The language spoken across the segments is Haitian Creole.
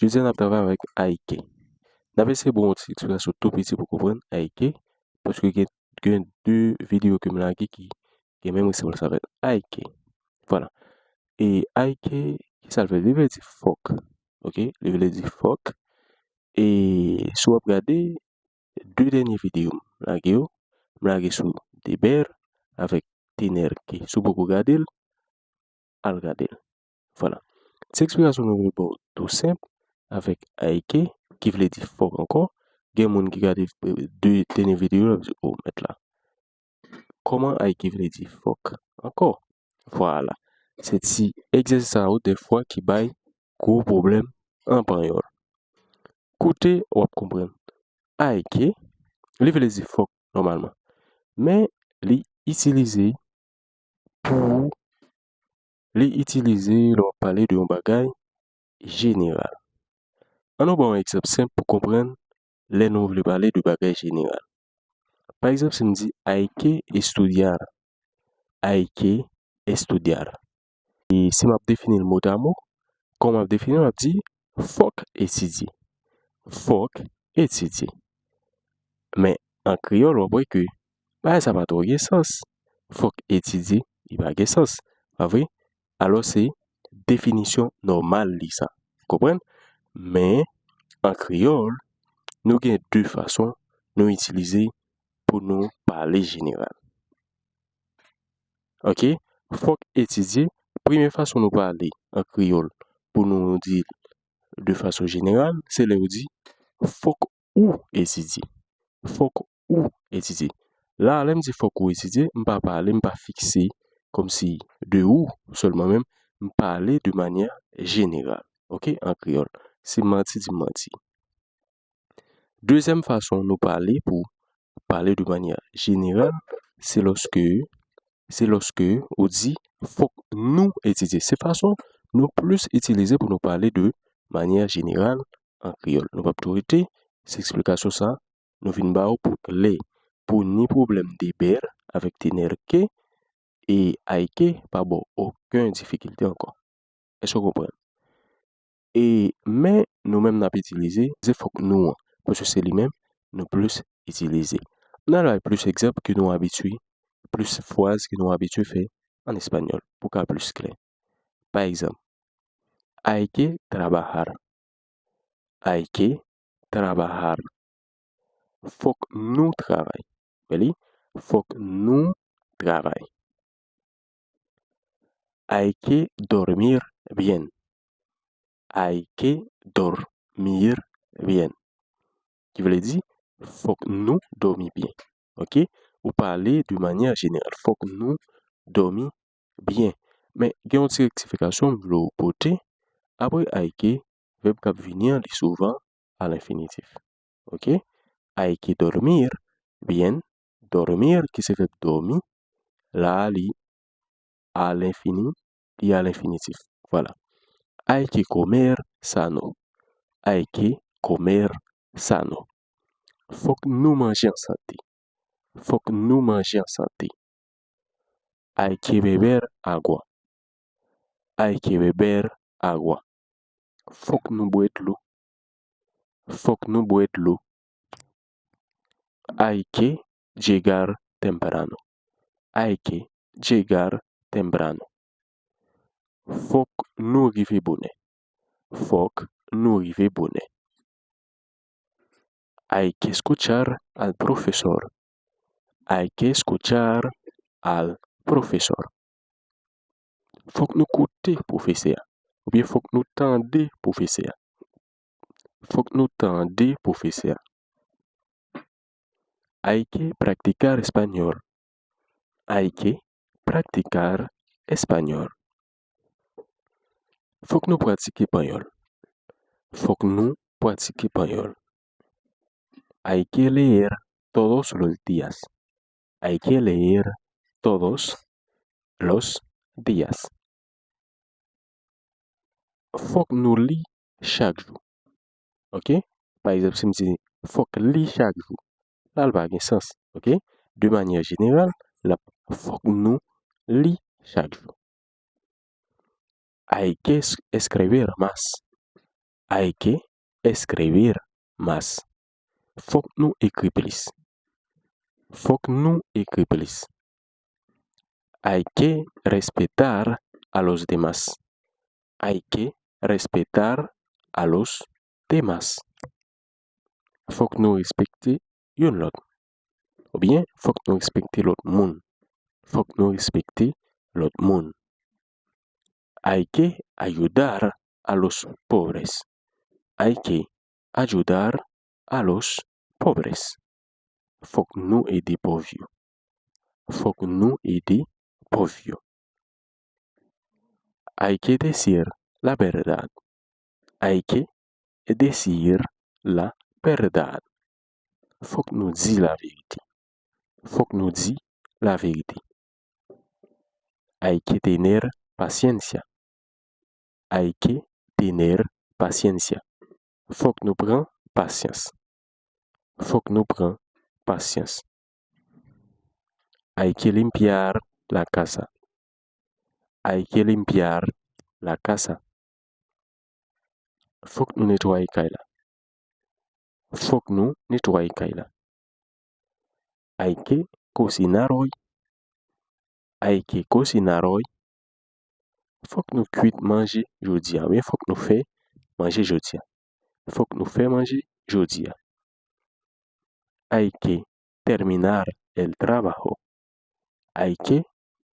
Je dis on travaille avec Aike. D'abord, c'est bon, une explication tout petit pour comprendre Aike, parce que il y a deux vidéos que je l'ai qui même si vous le savez, Aike. Voilà. Et Aike, qui ça veut dire fuck. Ok? Il veut dire fuck. Et si vous regardez deux dernières vidéos, je l'ai sur des bears avec Tenerke. Si vous regardez, à regarder. Voilà. Cette explication est tout simple avec Aike, qui veut dire fuck encore. Il y a des gens qui regardent deux dernières vidéos, ils disent, oh, mettre là. Comment Aike veut dire fuck encore? Voilà. C'est si exercice ça des fois qui baille gros problème en espagnol. Écoutez, on va comprendre. Aike, il veut dire fuck normalement. Mais l'utiliser pour parler de un bagage général. On a un exemple simple pour comprendre les nous voulons parler de bagage général. Par exemple, si on dit hay que estudiar. Hay que estudiar. Et si je définis le mot à mot, comme je définis, on dit faut étudier. Faut étudier. Mais en créole, on voit que ça va pas sens. Faut étudier, il va pas sens. Pas vrai? Alors c'est définition normale ça. Vous comprenez? Mais en créole, nous avons deux façons de nous utiliser pour nous parler général. Ok? Faut étudier. Première façon de nous parler en créole pour nous dire de façon générale, c'est de dire faut ou étudier. Faut ou étudier. Là, là, me dit faut ou étudier, je ne pas parler, je ne pas fixer comme si de ou seulement même, je parler de manière générale. Ok? En créole. C'est menti, dit menti. Deuxième façon de nous parler pour parler de manière générale, c'est lorsque on dit faut nous étudier. Ces façons nous plus utiliser pour nous parler de manière générale en créole. Nous pas priorité, cette explication ça, nous venons pour ni problème d'héber avec Tenerke et Aike, pas bon, aucune difficulté encore. Est-ce que vous comprenez? Et mais nous-mêmes n'a pas utilisé, c'est faut que nous, parce que c'est lui-même, nous plus utiliser. On a là plus exemples que nous habitués, plus phrases que nous habitués faire en espagnol, pour qu'à plus clair. Par exemple, hay que trabajar. Hay que trabajar. Faut que nous travaillons. Really? Faut que nous travaillons. Hay que dormir bien. Hay que dormir bien. Qui veut dire, faut que nous dormions bien. Ok? Ou parler de manière générale. Faut que nous dormions bien. Mais il y a une rectification de l'autre côté. Après hay que, verbe qui venir souvent à l'infinitif. Ok? Hay que dormir bien. Dormir qui se fait dormir. Là, à l'infini, il y a l'infinitif. Voilà. Hay que comer sano. Hay que comer sano. Faut que nous mangions en santé. Faut que nous mangions en santé. Hay que beber agua. Hay que beber agua. Faut que nous boions de l'eau. Faut que nous boions de l'eau. Hay que llegar temprano. Hay que llegar temprano. Faut que nous arrivions bonnet. Faut que nous arrivions bonnet. Hay que escuchar al profesor. Hay que escuchar al profesor. Faut que nous écoutions professeur. Ou bien faut que nous tendions professeur. Faut que nous tendions professeur. Hay que practicar español. Hay que practicar español. Faut que nous pratiquions espagnol. Faut que nous pratiquions espagnol. Hay que leer todos los días. Hay que leer todos los días. Faut que nous lisons chaque jour. Ok? Par exemple, si je dis faut que lire chaque jour, là, il va avoir un sens. Ok? De manière générale, là, faut que nous lisons chaque jour. Hay que escribir más. Hay que escribir más. Faut que nous écrire plus. Faut que nous écrire plus. Hay que respetar a los demás. Hay que respetar a los demás. Faut que nous respecter yon l'autre. Ou bien, faut que nous respecter l'autre monde. Faut que nous respecter l'autre monde. Hay que ayudar a los pobres. Hay que ayudar a los pobres. Faut que nous aider pauvres. Faut que nous aider pauvres. Hay que decir la verdad. Hay que decir la verdad. Faut que nous disions la vérité. Faut que nous disions la vérité. Hay que tener paciencia. Hay que tener paciencia. Faut que nous prenions patience. Faut que nous prenions patience. Hay que limpiar la casa. Hay que limpiar la casa. Faut que nous nettoyions Kaila. Faut que nous nettoyions Kaila. Hay que cocinar hoy. Hay que cocinar hoy. Faut que nous cuisions manger jeudi. Oui, faut que nous fassions manger jeudi. Faut que nous fassions manger jeudi. Hay que terminar el trabajo. Hay que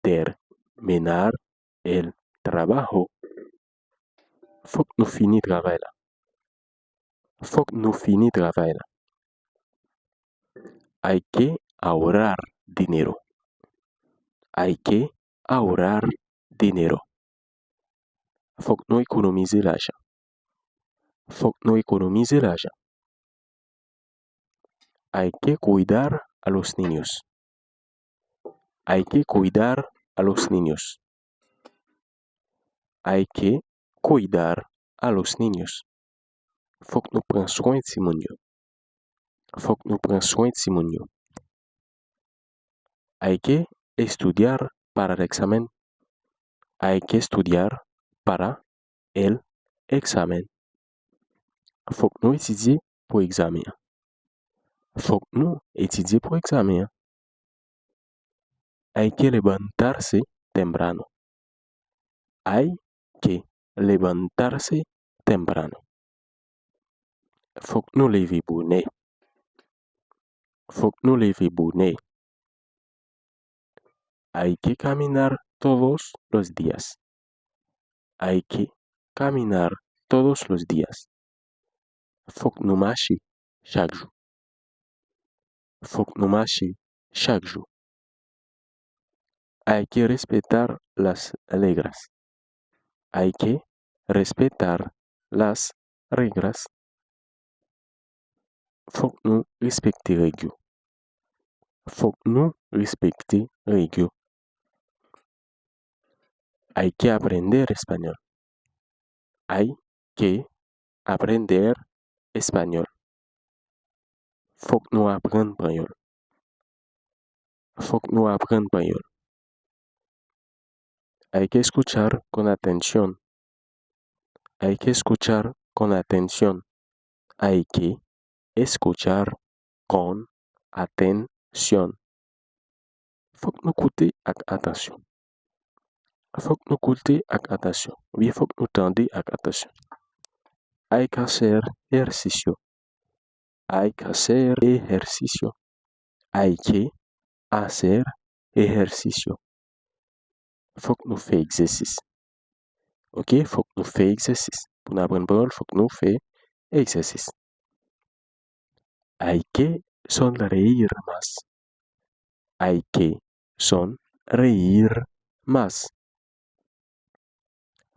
terminar el trabajo. Faut que nous finissions travail là. Faut que nous finissions travail là. Hay que ahorrar dinero. Hay que ahorrar dinero. Faut que nous économiser l'argent. Faut que nous économiser l'argent. Hay que cuidar a los niños. Hay que cuidar a los niños. Hay que cuidar a los niños. Faut que nous prenions soin de Simonio. Faut que nous prenions soin de Simonio. Hay que estudiar para el examen. Hay que estudiar para el examen. Faut que nous étudions pour examen. Faut que nous étudions pour examen. Hay que levantarse temprano. Hay que levantarse temprano. Faut que nous lever bonnet. Faut que nous lever bonnet. Hay que caminar todos los días. Hay que caminar todos los días. Faut que nous marchions chaque jour. Faut que nous marchions chaque jour. Hay que respetar las reglas. Hay que respetar las reglas. Faut que nous respecter les règles. Faut que nous respecter les règles. Hay que aprender español. Hay que aprender español. Faut que nous apprenions español. Faut que nous apprenions español. Hay que escuchar con atención. Hay que escuchar con atención. Hay que escuchar con atención. Faut que nous écouter avec attention. Faut que nous écouter avec attention. Oui, faut que nous tendre avec attention. Hay que hacer ejercicio. Hay que hacer ejercicio. Hay que hacer ejercicio. Faut que nous fassions exercice. Ok? Faut que nous fassions exercice. Pour nous apprendre parole, faut que nous fassions exercice. Hay que sonreír más. Hay que sonreír más.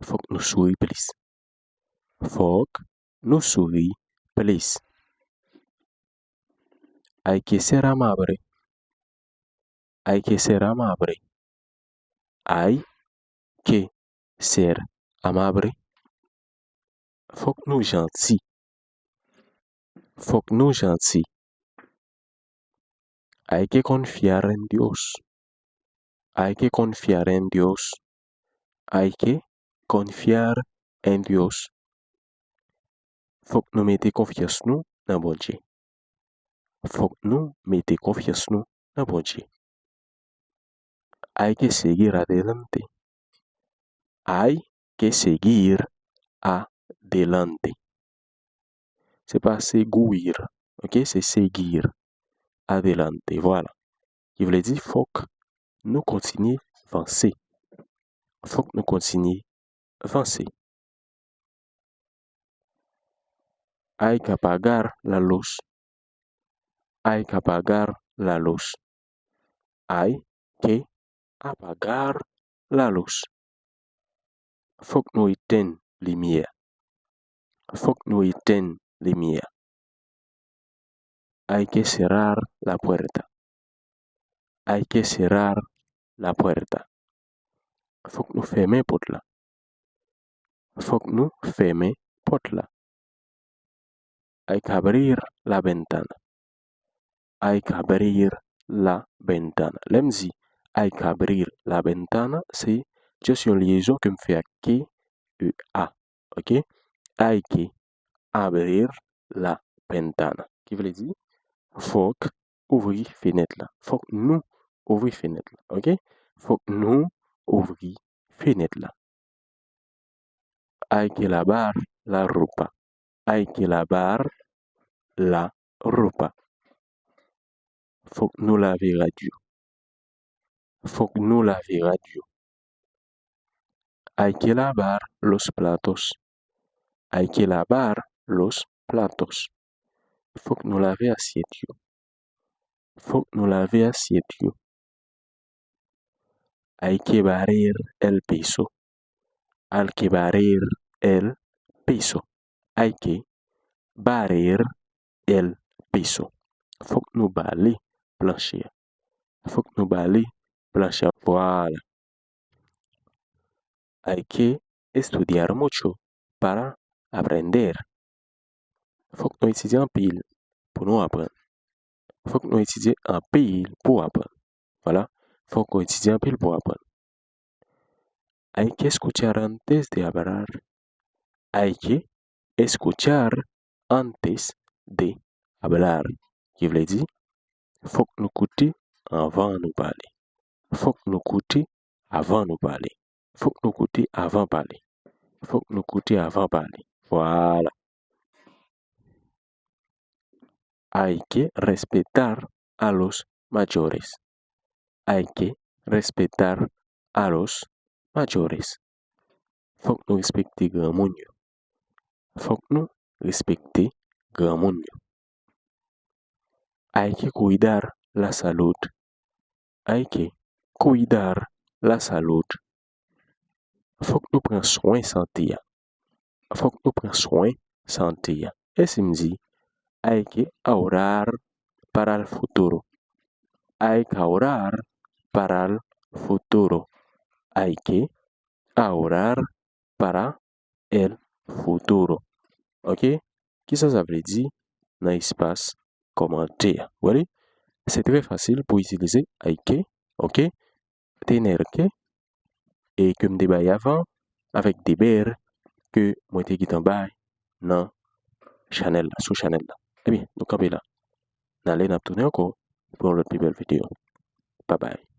Faut que nous sourions plus. Faut que nous sourions plus. Hay que ser amable. Hay que ser amable. Hay que ser amable. Faut que nous gentils. Faut que nous gentils. Hay que confiar en Dios. Hay que confiar en Dios. Hay que confiar en Dios. Faut que nous mettions confiance nous dans bon Dieu. Faut que nous mettions confiance nous dans bon Dieu. Hay que seguir adelante. Hay que seguir adelante. C'est pas seguir, ok? C'est seguir adelante. Voilà. Il veut dire faut que nous continuions à avancer. Faut que nous continuions à avancer. Hay que apagar la luz. Hay que apagar la luz. Hay que apagar la luz. Faut que nous éteignons les lumières. Faut que nous éteignons les lumières. Hay que cerrar la puerta. Hay que cerrar la puerta. Faut que nous fermions porte là. Faut que nous fermions porte là. Hay que abrir la ventana. Hay que abrir la ventana. Lemzi, hay que abrir la ventana, c'est juste une liaison que me fait à K, E, A. Ok? Hay que abrir la ventana. Qui veut dire? Faut que ouvrir fenêtre là. Faut que nous ouvrir fenêtre là. Ok? Faut que nous ouvrir fenêtre là. Hay que lavar la ropa. Hay que lavar la ropa. Faut que nous laver radio. Faut que nous laver radio. Hay que lavar los platos. Hay que lavar los platos. Faut que nous laver assiette. Faut que nous laver assiette. Hay que barrer el piso. Hay que barrer el piso. Hay que barrer el piso. Faut que nous balayer plancher. Faut que nous balayer plancher. Voilà. Hay que estudiar mucho para aprender. Faut que nous étudions en pile pour nous apprendre. Faut que nous étudions en pile pour apprendre. Voilà. Faut que nous étudions en pile pour apprendre. Hay que escuchar antes de hablar. Hay que escuchar antes de hablar. Qui veut dire, faut que nous écoutions avant de nous parler. Faut que nous écoutions avant de nous parler. Faut que nous écoutions avant de parler. Faut que nous écoutions avant de parler. Voilà. Hay que respetar a los mayores. Hay que respetar a los mayores. Faut que nous respecter grand monde. Faut que nous respecter grand monde. Hay que cuidar la salud. Hay que cuidar la salud. Faut que nous prenions soin santé. Faut que nous prenions soin santé. Et si me dit, hay que ahorrar para el futuro. Hay que ahorrar para el futuro. Hay que ahorrar para el futuro. Ok? Qui ça veut dire dans l'espace commentaire? Voilà. C'est très facile pour utiliser hay que, ok? Tener que, et que me débaille avant avec des berres que moi t'ai en bas dans channel là, sous channel là. Eh bien, nous campons là. N'allez pas tourner encore pour une plus belle vidéo. Bye bye.